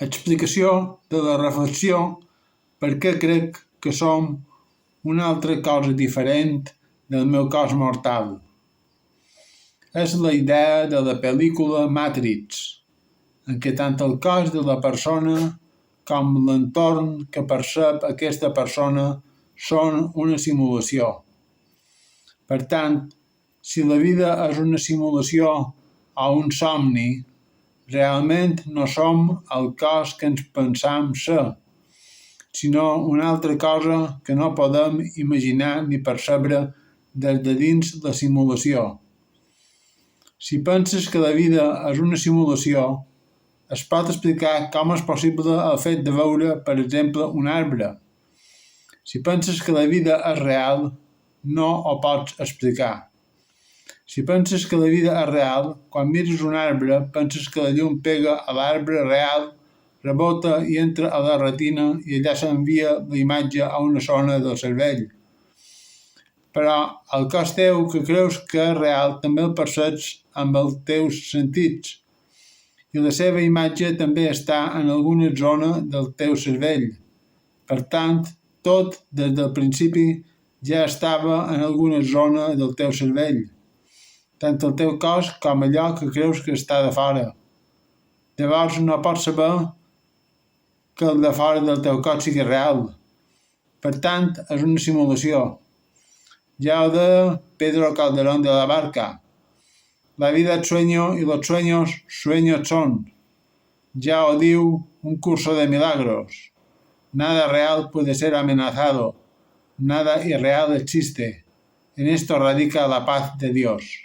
Explicació de la reflexió per què crec que som una altra cosa diferent del meu cos mortal. És la idea de la pel·lícula Matrix, en què tant el cos de la persona com l'entorn que percep aquesta persona són una simulació. Per tant, si la vida és una simulació o un somni, realment no som el cos que ens pensam ser, sinó una altra cosa que no podem imaginar ni percebre des de dins la simulació. Si penses que la vida és una simulació, es pot explicar com és possible el fet de veure, per exemple, un arbre. Si penses que la vida és real, no ho pots explicar. Si penses que la vida és real, quan mires un arbre, penses que la llum pega a l'arbre real, rebota i entra a la retina i allà s'envia la imatge a una zona del cervell. Però el cos teu que creus que és real també el perceps amb els teus sentits i la seva imatge també està en alguna zona del teu cervell. Per tant, tot des del principi ja estava en alguna zona del teu cervell, tant el teu cos com allò que creus que està de fora. Llavors no pots saber que el de fora del teu cos sigui real. Per tant, és una simulació. Ya lo de Pedro Calderón de la Barca. La vida es sueño y los sueños, sueños son. Ya lo diu un curso de milagros. Nada real puede ser amenazado. Nada irreal existe. En esto radica la paz de Dios.